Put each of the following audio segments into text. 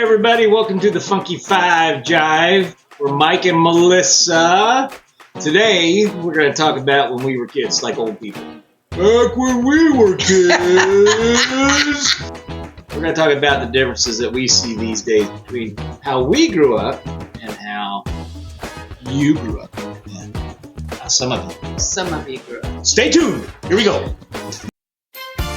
Hey everybody, welcome to the Funky Five Jive. We're Mike and Melissa. Today we're going to talk about when we were kids, like old people. Back when we were kids. We're going to talk about the differences that we see these days between how we grew up and how you grew up. And how some of you grew up. Stay tuned. Here we go.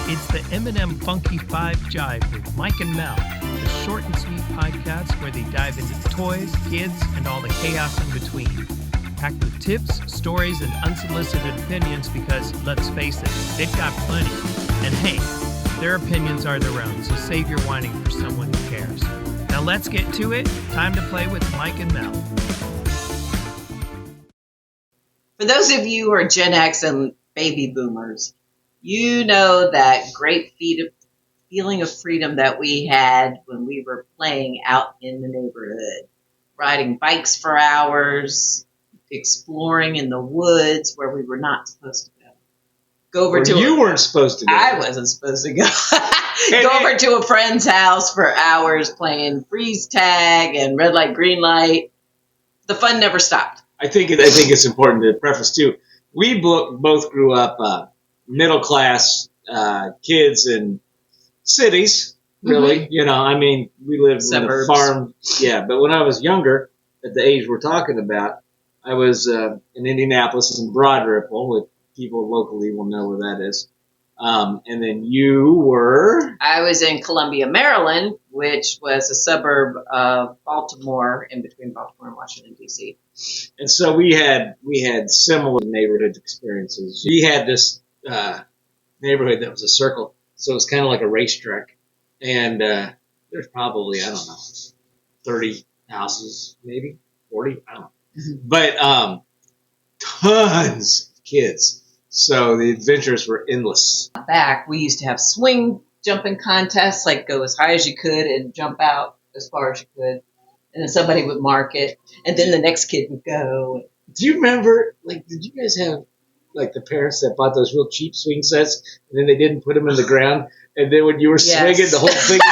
It's the M&M Funky Five Jive with Mike and Mel, the short and sweet podcast where they dive into toys, kids, and all the chaos in between. Packed with tips, stories, and unsolicited opinions because, let's face it, they've got plenty. And hey, their opinions are their own, so save your whining for someone who cares. Now let's get to it. Time to play with Mike and Mel. For those of you who are Gen X and baby boomers, you know that great feeling of freedom that we had when we were playing out in the neighborhood, riding bikes for hours, exploring in the woods where we were not supposed to go. You weren't supposed to go. I wasn't supposed to go. Over to a friend's house for hours playing freeze tag and red light, green light. The fun never stopped. I think it's important to preface too. We both grew up middle class kids in cities, really. Mm-hmm. You know, I mean, we lived Suburbs. in a farm. Yeah, but when I was younger, at the age we're talking about, I was in Indianapolis in Broad Ripple, with people locally will know where that is. And then you were? I was in Columbia, Maryland, which was a suburb of Baltimore, in between Baltimore and Washington, D.C. And so we had similar neighborhood experiences. We had this neighborhood that was a circle, so it was kind of like a racetrack. And there's probably, 30 houses, maybe 40, I don't know. Mm-hmm. But tons of kids. So the adventures were endless. Back, we used to have swing jumping contests, like go as high as you could and jump out as far as you could. And then somebody would mark it, and then the next kid would go. Do you remember, did you guys have, the parents that bought those real cheap swing sets, and then they didn't put them in the ground, and then when you were swinging, the whole thing the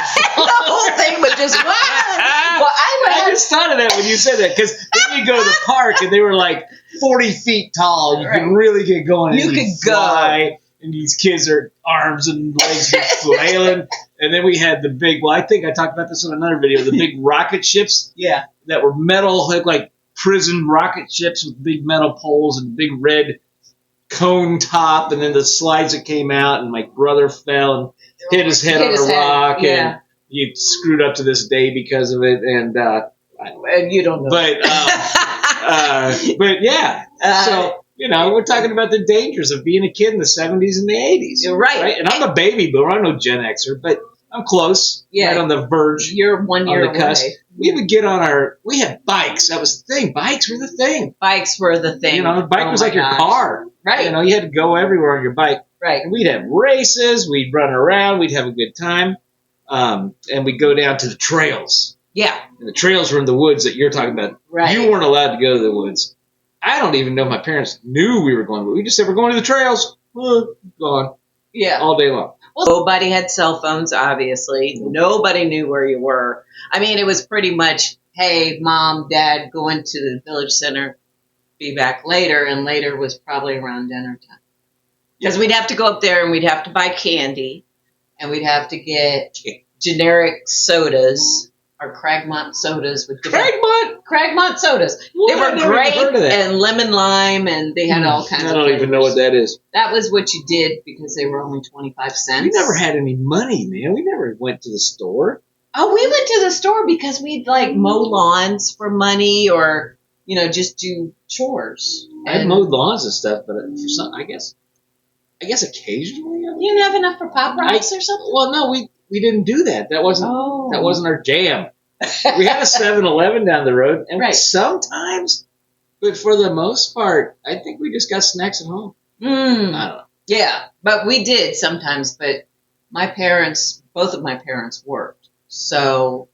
whole thing would just, Well, I just thought of that when you said that, because then you go to the park, and they were 40 feet tall. You could really get going. You could go. And these kids are arms and legs are flailing. And then we had the big, I think I talked about this in another video, the big rocket ships. Yeah. That were metal, like prison rocket ships with big metal poles and big red cone top. And then the slides that came out, and my brother fell and hit his head on a rock. Yeah. And you screwed up to this day because of it. And you don't know. But yeah. So, we're talking about the dangers of being a kid in the 70s and the 80s. You're right. And I'm a baby boomer. I'm no Gen Xer, but I'm close. Yeah. Right on the verge. You're 1 year on the cusp. away. We would get we had bikes. That was the thing. Bikes were the thing. Bikes were the thing. The bike was like your car. Right. You had to go everywhere on your bike. Right. And we'd have races. We'd run around. We'd have a good time. And we'd go down to the trails. Yeah. And the trails were in the woods that you're talking about. Right. You weren't allowed to go to the woods. I don't even know if my parents knew we were going, but we just said we're going to the trails. Gone. Yeah. All day long. Well, nobody had cell phones, obviously. Nobody knew where you were. I mean, it was pretty much, hey, Mom, Dad, going to the village center, be back later, and later was probably around dinner time. Because we'd have to go up there and we'd have to buy candy, and we'd have to get generic sodas. Or Cragmont sodas with Cragmont sodas. What? They were great, and lemon lime, and they had all kinds of. I don't even know what that is. That was what you did because they were only 25 cents. We never had any money, man. We never went to the store. Oh, we went to the store because we'd mow lawns for money, or just do chores. I mowed lawns and stuff, but for some, I guess occasionally. You didn't have enough for Pop Rocks or something? Well, no, we didn't do that. That wasn't our jam. We had a 7-Eleven down the road, and sometimes, but for the most part, I think we just got snacks at home. I don't know. Yeah, but we did sometimes. But both of my parents worked, so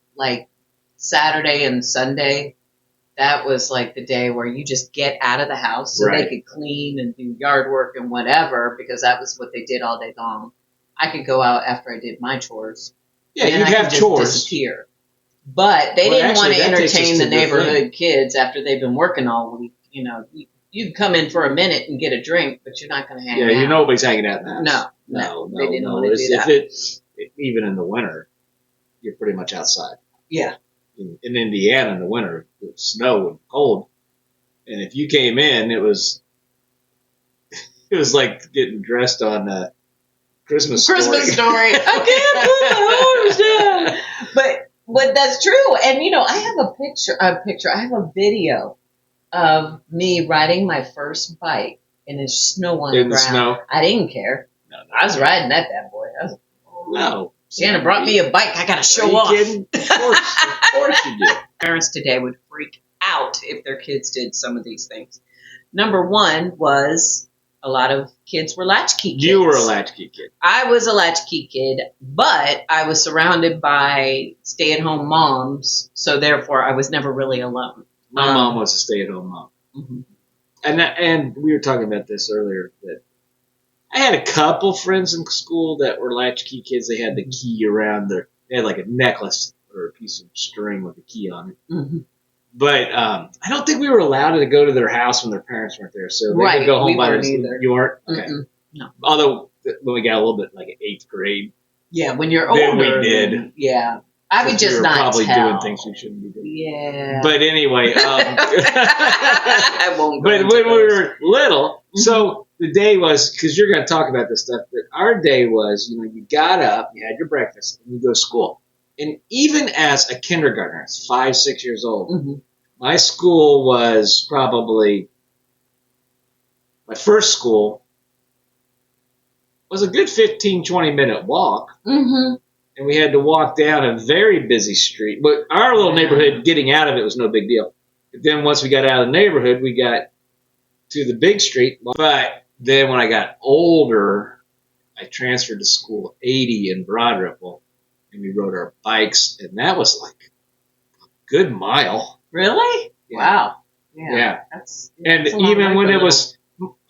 Saturday and Sunday, that was the day where you just get out of the house so they could clean and do yard work and whatever, because that was what they did all day long. I could go out after I did my chores. Yeah, you'd have chores. Disappear. But they Well, didn't want actually, to that takes us entertain to the the neighborhood kids after they've been working all week. You know, you'd come in for a minute and get a drink, but you're not going to hang out. Yeah, nobody's hanging out in the house. No, they didn't want to It's- do that. even in the winter, you're pretty much outside. Yeah. In Indiana in the winter, it was snow and cold, and if you came in, it was like getting dressed on Christmas Story. I can't put my arms down. But that's true. And you know, I have I have a video of me riding my first bike and there's snow on the ground. Snow. I didn't care. No. I was riding that bad boy. No. Santa brought me a bike. I got to show Are off. you kidding? Of course you did. Parents today would freak out if their kids did some of these things. Number one was a lot of kids were latchkey kids. You were a latchkey kid. I was a latchkey kid, but I was surrounded by stay-at-home moms, so therefore I was never really alone. My mom was a stay-at-home mom. Mm-hmm. And we were talking about this earlier, that I had a couple friends in school that were latchkey kids. They had the key around they had like a necklace or a piece of string with a key on it. Mm-hmm. But I don't think we were allowed to go to their house when their parents weren't there. So they could go home by themselves. You weren't? Okay. Mm-mm. No. Although when we got a little bit like 8th grade. Yeah, when you're then older. we did. Yeah. I would just we were not probably tell. doing things we shouldn't be doing. Yeah. But anyway. I won't go But into when we those. were little, so the day was, because you're going to talk about this stuff, but our day was, you got up, you had your breakfast, and you go to school. And even as a kindergartner, it's 5, 6 years old, Mm-hmm. my school was probably, my first school was a good 15, 20-minute walk. Mm-hmm. And we had to walk down a very busy street. But our little neighborhood, getting out of it was no big deal. But then once we got out of the neighborhood, we got to the big street. But then when I got older, I transferred to school 80 in Broad Ripple, and we rode our bikes, and that was like a good mile. Really? Yeah. Wow. Yeah. That's And a lot even of when it little- was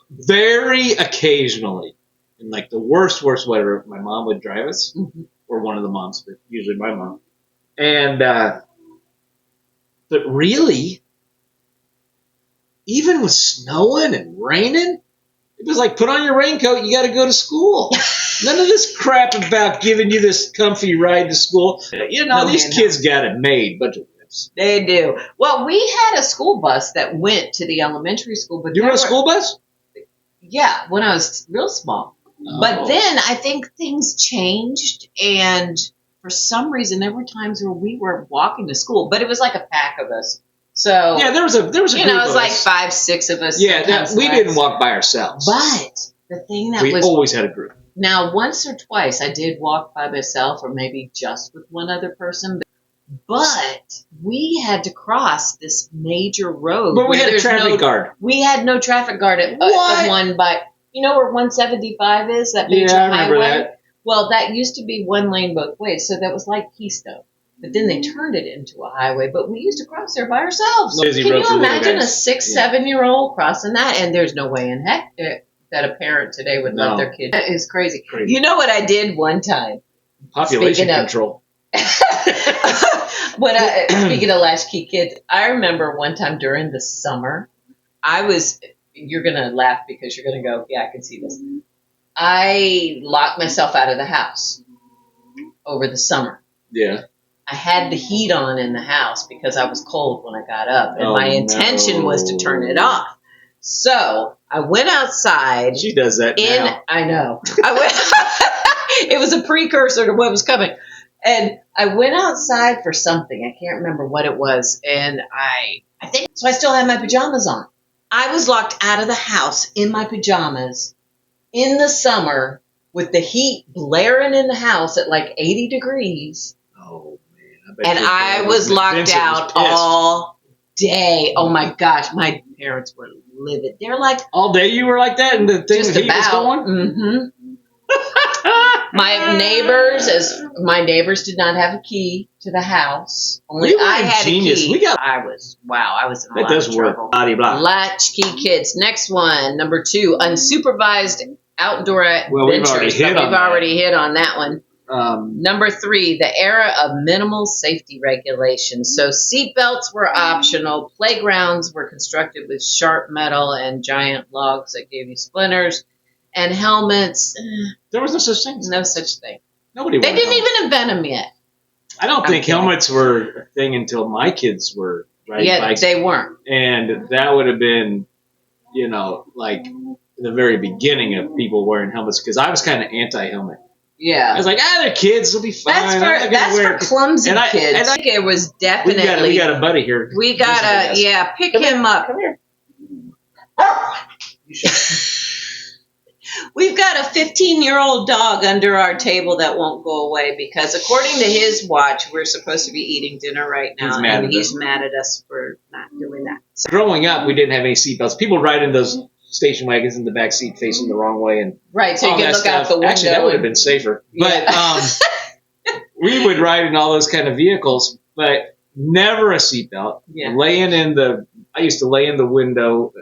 very occasionally, in like the worst weather, my mom would drive us, Mhm. or one of the moms, but usually my mom. And, but really, even with snowing and raining, it was like, put on your raincoat, you got to go to school. None of this crap about giving you this comfy ride to school. No, These man, kids got it made, bunch of whips. They do. Well, we had a school bus that went to the elementary school, but You there rode a were- school bus? Yeah, when I was real small. But Oh. then I think things changed, and for some reason there were times where we were walking to school, but it was like a pack of us. So Yeah, there was a you group know, it was of like us. 5, 6 of us. Yeah, sometimes we less. didn't walk by ourselves. But the thing that we was always had a group. now once or twice I did walk by myself, or maybe just with one other person. But we had to cross this major road. But we where had a there's traffic guard. We had no traffic guard at What? the one by. You know where 175 is? That major Yeah, I remember highway? that. Well, that used to be one lane both ways, so that was like Keystone. But then they turned it into a highway, but we used to cross there by ourselves. Busy Can road for you little imagine a guys. 6, Yeah. 7-year-old crossing that? And there's no way in heck that a parent today would No. let their kid. That is crazy. Crazy. You know what I did one time? Population Speaking of- control. Speaking of latchkey kids, I remember one time during the summer, you're going to laugh because you're going to go, yeah, I can see this. I locked myself out of the house over the summer. Yeah. I had the heat on in the house because I was cold when I got up, and Oh, my intention was to turn it off. So I went outside. She does that now. I know. I went. It was a precursor to what was coming. And I went outside for something. I can't remember what it was. And I think, so I still had my pajamas on. I was locked out of the house in my pajamas in the summer with the heat blaring in the house at like 80 degrees. Oh, man. bet And your I dad was locked Vincent was out pissed. all day. Oh my gosh. My parents were livid. They're like, All day you were like that, and the thing just that he was about. going? Mm-hmm. My neighbors did not have a key to the house. Only We were I had ingenious. a key. We got- I was in a That lot does of work. trouble. Blah, blah. Latchkey kids. Next one, number 2, unsupervised outdoor Well, we've adventures. already hit But on we've that. already hit on that one. Number 3, the era of minimal safety regulations. So seatbelts were optional. Playgrounds were constructed with sharp metal and giant logs that gave you splinters. And helmets, there was no such thing. no such thing. Nobody. They didn't helmets. even invent them yet. I don't think helmets were a thing until my kids were riding bikes. They weren't. And that would have been, like the very beginning of people wearing helmets, because I was kind of anti-helmet. Yeah. I was like, they're kids, they'll be fine. That's for clumsy kids. I think it was definitely. We got a buddy here. We gotta, pick him up. Come here. We've got a 15-year-old dog under our table that won't go away because, according to his watch, we're supposed to be eating dinner right now, he's mad at us for not doing that. So. Growing up, we didn't have any seatbelts. People ride in those station wagons in the back seat facing the wrong way, and right, so you can look out the window. Actually, that would have been safer. Yeah. But we would ride in all those kind of vehicles, but never a seatbelt. Yeah. I used to lay in the window.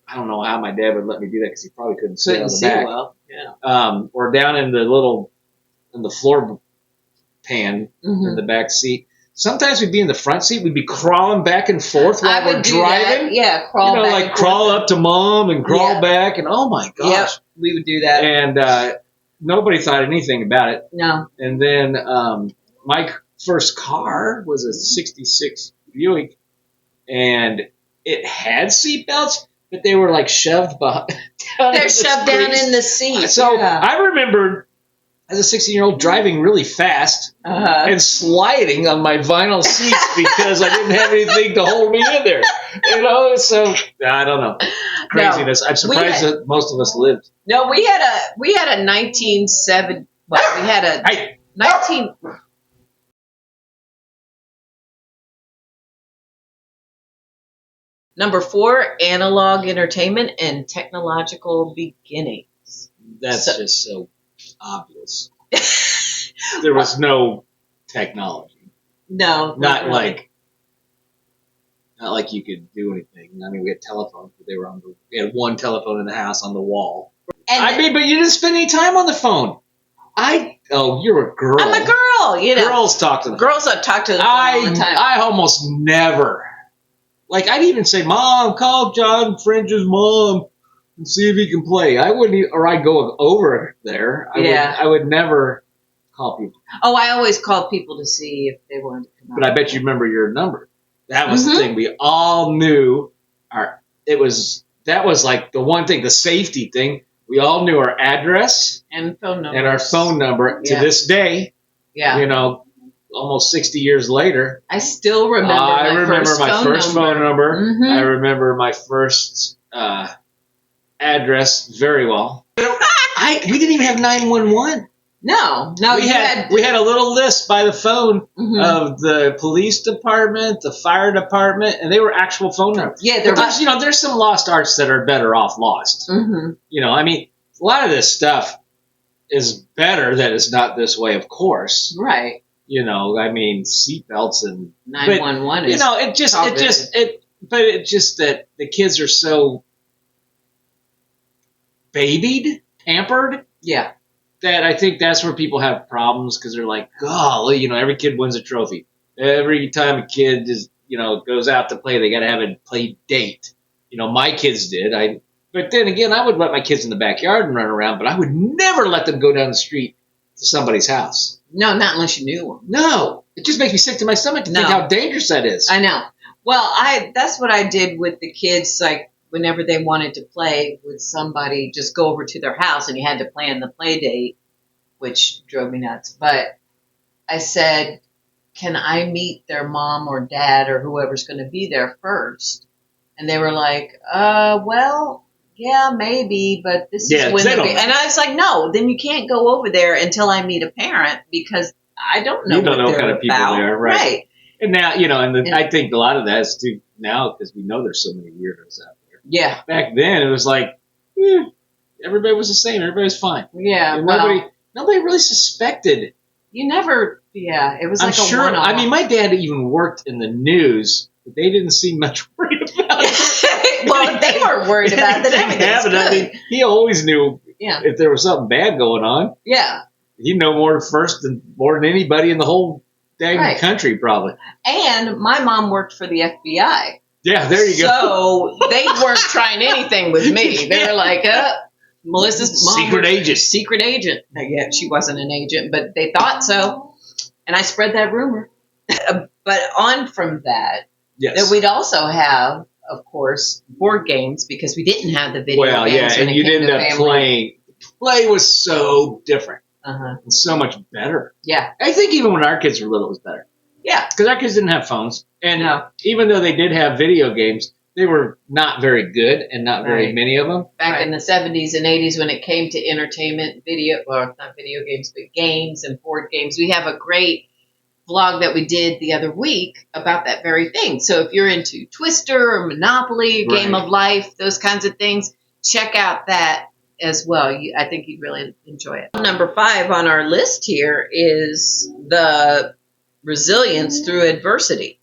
I don't know how my dad would let me do that because he probably couldn't sit on the back. Well. Yeah. Or down in the floor pan in the back seat. Sometimes we'd be in the front seat. We'd be crawling back and forth while we're driving. That. Yeah, crawl back. Like crawl up to mom and crawl back, and oh my gosh. Yep, we would do that. And nobody thought anything about it. No. And then my first car was a '66 Buick, and it had seatbelts, but they were like shoved down. They're shoved down in the seat. So I remember as a 16-year-old driving really fast and sliding on my vinyl seats because I didn't have anything to hold me in there. So I don't know. Craziness. I'm surprised that most of us lived. No, we had a 1970. Well, we had a 19. Number 4, analog entertainment and technological beginnings. That's just so obvious. There was no technology. No, not like you could do anything. I mean, we had telephones, but we had one telephone in the house on the wall. But you didn't spend any time on the phone. You're a girl. I'm a girl. Girls talk to the phone. Girls talk to the phone all the time. I almost never. Like, I'd even say, Mom, call John Fringe's mom and see if he can play. I wouldn't, or I'd go over there. I would never call people. Oh, I always called people to see if they wanted to come out. But I bet you remember your number. That was the thing. We all knew that was like the one thing, the safety thing. We all knew our address and phone number. And our phone number to this day. Yeah. Almost 60 years later. I still remember my first phone number. Mm-hmm. I remember my first address very well. We didn't even have 911. No. We had a little list by the phone of the police department, the fire department, and they were actual phone numbers. Yeah, there's some lost arts that are better off lost. Mm-hmm. I mean, a lot of this stuff is better that it's not this way, of course. Right. I mean, seatbelts and 911 is. But it's just that the kids are so babied, pampered. Yeah. That I think that's where people have problems because they're like, golly, every kid wins a trophy. Every time a kid goes out to play, they got to have a play date. My kids did. But then again, I would let my kids in the backyard and run around, but I would never let them go down the street to somebody's house. No, not unless you knew them. No, it just makes me sick to my stomach to think how dangerous that is. I know. Well, that's what I did with the kids. Like whenever they wanted to play with somebody, just go over to their house, and you had to plan the play date, which drove me nuts. But I said, "Can I meet their mom or dad or whoever's going to be there first?" And they were like, well. Yeah, maybe, but this is when and I was like, no, then you can't go over there until I meet a parent because I don't know. You don't know what kind of people they are, right? And now, I think a lot of that is too now because we know there's so many weirdos out there. Yeah. Back then, it was like everybody was the same. Everybody was fine. Yeah. Nobody really suspected. You never. Yeah, it was like a one-off. I mean, my dad even worked in the news, but they didn't seem much worried about it. Well, they weren't worried about it. I mean, he always knew if there was something bad going on. Yeah. You know more than anybody in the whole dang Right. country, probably. And my mom worked for the FBI. Yeah, there you go. So they weren't trying anything with me. They were like, Melissa's mom Secret agent. Secret agent. Yeah, she wasn't an agent, but they thought so. And I spread that rumor. But on from that, Yes. that we'd also have, of course, board games because we didn't have the video Well, games. yeah, when and it you'd came end to up family. playing. Play was so different Uh-huh. and so much better. Yeah. I think even when our kids were little, it was better. Yeah. Because our kids didn't have phones. And No. even though they did have video games, they were not very good and not very Right. many of them. Back in the 70s and 80s when it came to entertainment, not video games, but games and board games, we have a great vlog that we did the other week about that very thing. So if you're into Twister or Monopoly, Game Right. of Life, those kinds of things, check out that as well. I think you'd really enjoy it. Number 5 on our list here is the resilience through adversity.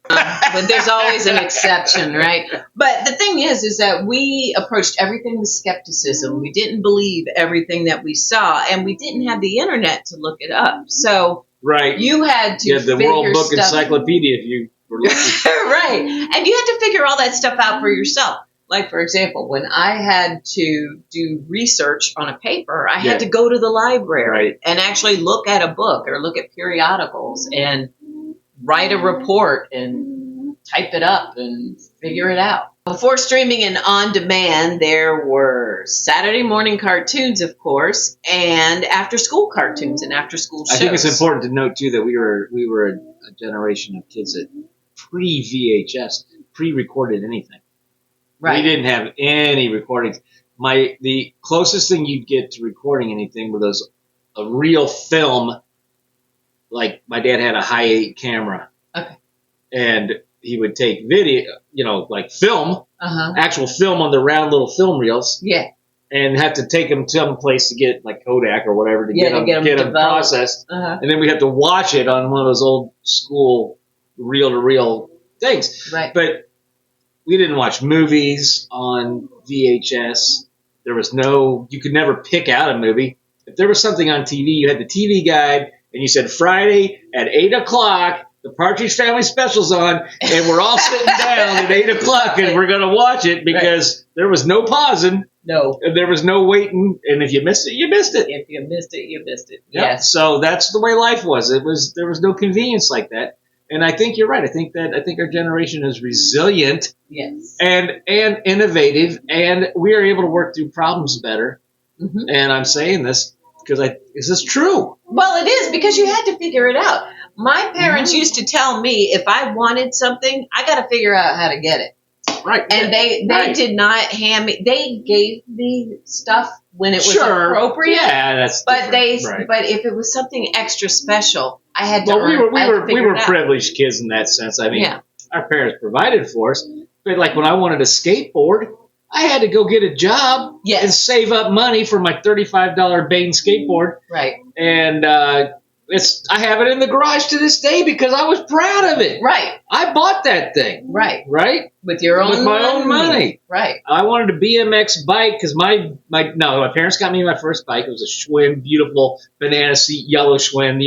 But there's always an exception, right? But the thing is that we approached everything with skepticism. We didn't believe everything that we saw, and we didn't have the internet to look it up. So Right. you had to You had the figure World Book stuff Encyclopedia if you were lucky. right, and you had to figure all that stuff out for yourself. Like, for example, when I had to do research on a paper, I had to go to the library Right. and actually look at a book or look at periodicals and write a report and type it up and figure it out. Before streaming and on demand, there were Saturday morning cartoons, of course, and after school cartoons and after school shows. I think it's important to note too that we were a generation of kids that pre-VHS, pre-recorded anything. Right. We didn't have any recordings. The closest thing you'd get to recording anything were a real film. Like my dad had a high-8 camera. Okay. And he would take video, like film, Uh-huh. actual film on the round little film reels. Yeah. And have to take them someplace to get like Kodak or whatever to Yeah, get to get 'em them developed. processed. Uh-huh. And then we have to watch it on one of those old school reel-to-reel things. Right. But we didn't watch movies on VHS. You could never pick out a movie. If there was something on TV, you had the TV guide, and you said Friday at 8 o'clock, the Partridge Family Special's on, and we're all sitting down at 8 o'clock, and we're going to watch it because there was no pausing, No. and there was no waiting, and if you missed it, you missed it. If you missed it, you missed it. Yep. Yes. So that's the way life was. There was no convenience like that. And I think you're right. I think our generation is resilient Yes. and innovative, and we are able to work through problems better. Mm-hmm. And I'm saying this because is this true? Well, it is because you had to figure it out. My parents Mhm. used to tell me if I wanted something, I got to figure out how to get it. Right. And they Right. did not hand me. They gave me stuff when it was Sure. appropriate. Yeah, that's But different. Right. but if it was something extra special, I had to. Well, we were figure it out. privileged kids in that sense. I mean, Yeah. our parents provided for us, but like when I wanted a skateboard, I had to go get a job Yes. and save up money for my $35 Bain skateboard, Right. and I have it in the garage to this day because I was proud of it. Right. I bought that thing, Right. right? With your own With my own money. Right. I wanted a BMX bike because my parents got me my first bike. It was a Schwinn, beautiful banana seat, yellow Schwinn,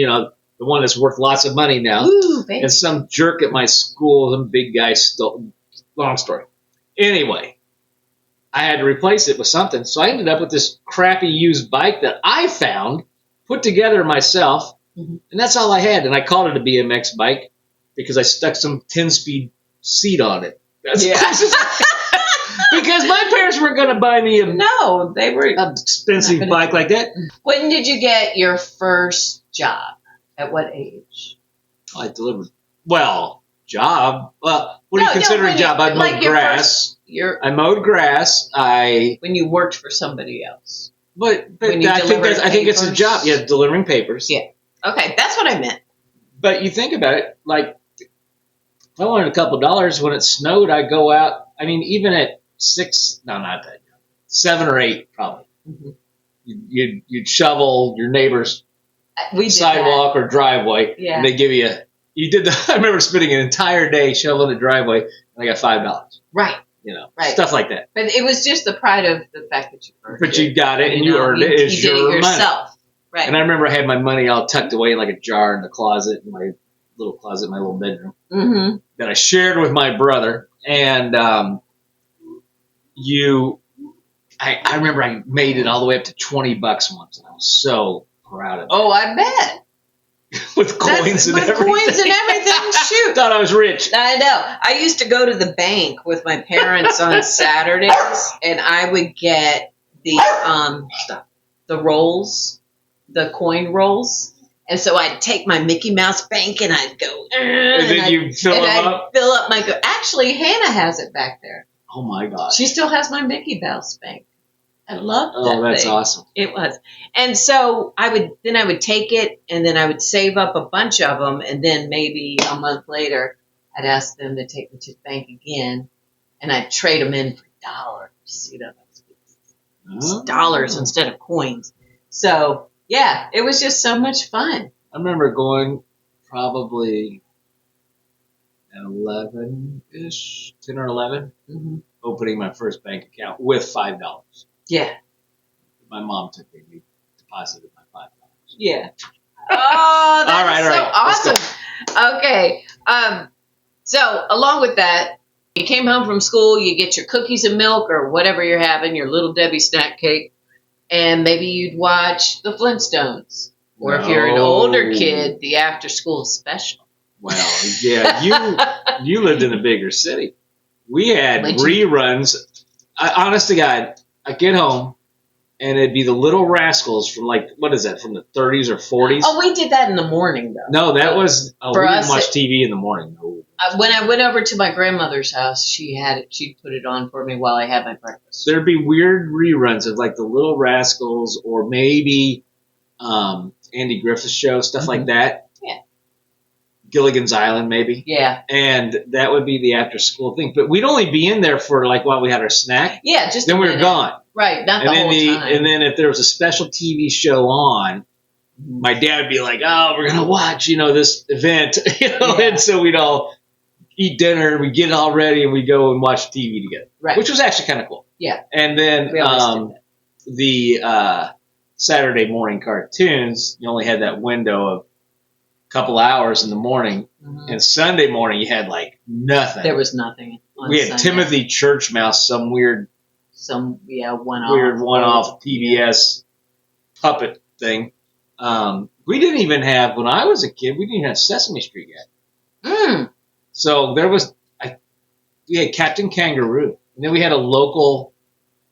the one that's worth lots of money now. Ooh, baby. And some jerk at my school, some big guy stole. Long story. Anyway, I had to replace it with something. So I ended up with this crappy used bike that I found, put together myself, Mhm. and that's all I had. And I called it a BMX bike because I stuck some 10-speed seat on it. That's Yeah. because my parents weren't going to buy me a No, they were. expensive bike like that. When did you get your first job? At what age? I delivered. Well, job. Well, what do No, you consider when a job? you- I mowed like your grass. Your I mowed grass. when you worked for somebody else. But When you I think delivered I think it's a papers? job. Yeah, delivering papers. Yeah. Okay, that's what I meant. But you think about it, like if I wanted a couple dollars when it snowed, I'd go out. I mean, even at 6, no, not that young, 7 or 8, probably. Mm-hmm. You'd shovel your neighbor's We did sidewalk or driveway, That. Yeah. and they give you. You did the. I remember spending an entire day shoveling the driveway, and I got $5. Right. Right. Stuff like that. But it was just the pride of the fact that you earned But it. you got it, and you know, earned it. It's you did your it money. yourself. Right. And I remember I had my money all tucked away in like a jar in the closet, in my little closet, in my little bedroom, Mm-hmm. that I shared with my brother. And I remember I made it all the way up to $20 once, and I was so proud of it. Oh, I bet. With coins and everything. Coins and everything. Shoot. Thought I was rich. I know. I used to go to the bank with my parents on Saturdays, and I would get the rolls, the coin rolls. And so I'd take my Mickey Mouse bank and I'd go, and then you fill them up? Fill up my, actually, Hannah has it back there. Oh my gosh. She still has my Mickey Mouse bank. I love that. Oh, that's thing. awesome. It was. And so I would take it, and then I would save up a bunch of them, and then maybe a month later, I'd ask them to take me to the bank again, and I'd trade them in for dollars. You know, dollars instead of coins. So yeah, it was just so much fun. I remember going probably at 11-ish, 10 or 11, opening my first bank account with $5. Yeah. My mom took me, we deposited my $5. Yeah. Oh, that's all right. so awesome. Okay. So along with that, you came home from school, you get your cookies and milk or whatever you're having, your Little Debbie snack cake, and maybe you'd watch the Flintstones. Or if you're an older kid, the after school special. Well, yeah, you lived in a bigger city. We had reruns. Honest to God, I'd get home, and it'd be the Little Rascals from what is that, from the 30s or 40s? Oh, we did that in the morning, though. No, that was, we didn't watch TV in the morning. No. When I went over to my grandmother's house, she'd put it on for me while I had my breakfast. There'd be weird reruns of the Little Rascals or maybe Andy Griffith's show, stuff like that. Yeah. Gilligan's Island, maybe. Yeah. And that would be the after school thing. But we'd only be in there for while we had our snack. Yeah, just then we were gone. Right, not the whole time. And then if there was a special TV show on, my dad would be like, "Oh, we're gonna watch, this event," and so we'd all eat dinner and we'd get it all ready and we'd go and watch TV together, right? Which was actually kind of cool. Yeah. And then the Saturday morning cartoons, you only had that window of a couple hours in the morning, and Sunday morning you had nothing. There was nothing. We had Timothy Churchmouse, some weird. One-off PBS puppet thing. We didn't even have, when I was a kid, we didn't even have Sesame Street yet. So there was, we had Captain Kangaroo, and then we had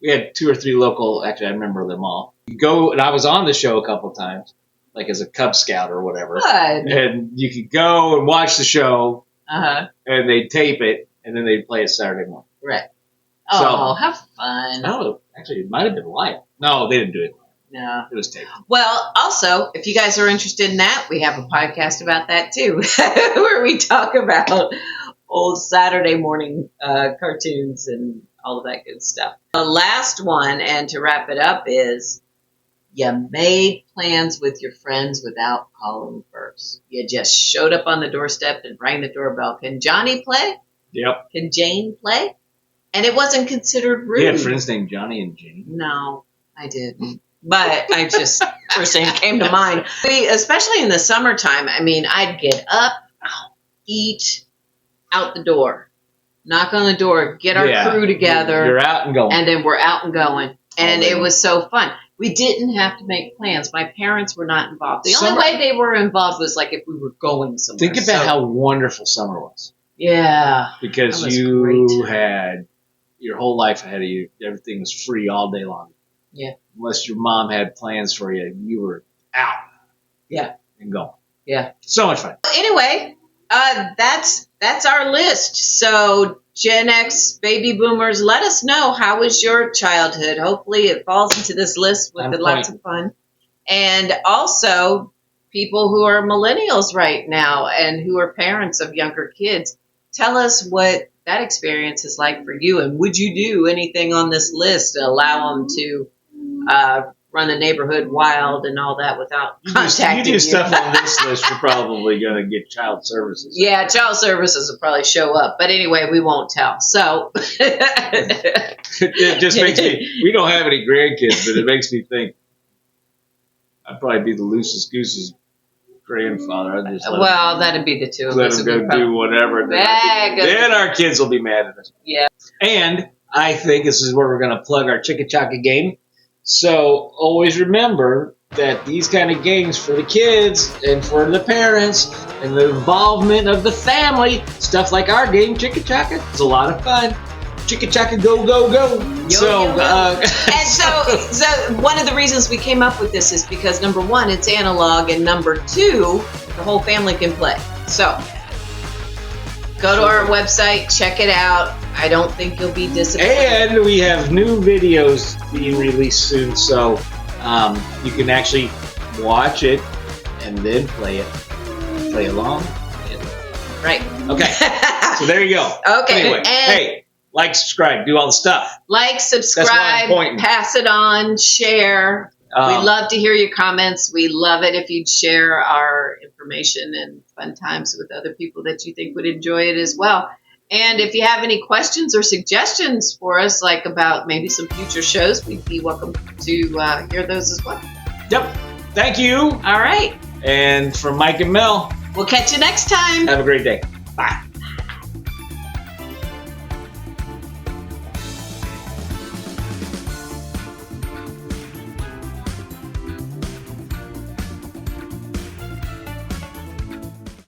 we had 2 or 3 local, actually I remember them all. You go, and I was on the show a couple times, as a Cub Scout or whatever. Good. And you could go and watch the show, and they'd tape it, and then they'd play it Saturday morning. Right. Oh, have fun. No, actually, it might have been live. No, they didn't do it. No. It was taped. Well, also, if you guys are interested in that, we have a podcast about that too, where we talk about old Saturday morning cartoons and all of that good stuff. The last one, and to wrap it up, is you made plans with your friends without calling first. You just showed up on the doorstep and rang the doorbell. Can Johnny play? Yep. Can Jane play? And it wasn't considered rude. You had friends named Johnny and Jane? No, I didn't. But I just, first thing came to mind. Especially in the summertime, I'd get up, eat, out the door, knock on the door, get our crew together. You're out and going. And then we're out and going. And it was so fun. We didn't have to make plans. My parents were not involved. The only way they were involved was if we were going somewhere. Think about how wonderful summer was. Yeah. Because you had your whole life ahead of you. Everything was free all day long. Yeah. Unless your mom had plans for you, you were out. Yeah. And going. Yeah. So much fun. Anyway, that's our list. So Gen X baby boomers, let us know, how was your childhood? Hopefully it falls into this list with lots of fun. And also people who are millennials right now and who are parents of younger kids, tell us what that experience is like for you, and would you do anything on this list to allow them to run the neighborhood wild and all that without contacting you? You do stuff on this list, you're probably going to get child services. Yeah, child services will probably show up, but anyway, we won't tell. So it just makes me, we don't have any grandkids, but it makes me think, I'd probably be the loosest goose's grandfather. I'd just Well, that'd be the two of let us. them Would go be do whatever. Then our kids will be mad at us. Yeah. And I think this is where we're going to plug our Chicka Chaka game. So always remember that these kind of games for the kids and for the parents and the involvement of the family, stuff like our game, Chicka Chaka, is a lot of fun. Chicka Chaka, go, go, go. Yo. And so one of the reasons we came up with this is because number one, it's analog, and number two, the whole family can play. So go to our website, check it out. I don't think you'll be disappointed. And we have new videos being released soon, so you can actually watch it and then play it. Play along. Right. Okay. So there you go. Okay. Anyway, And hey, like, subscribe, do all the stuff. like, subscribe, pass it on, share. We love to hear your comments. We love it if you'd share our information and fun times with other people that you think would enjoy it as well. And if you have any questions or suggestions for us, like about maybe some future shows, we'd be welcome to hear those as well. Yep. Thank you. All right. And from Mike and Mel, We'll catch you next time. have a great day. Bye.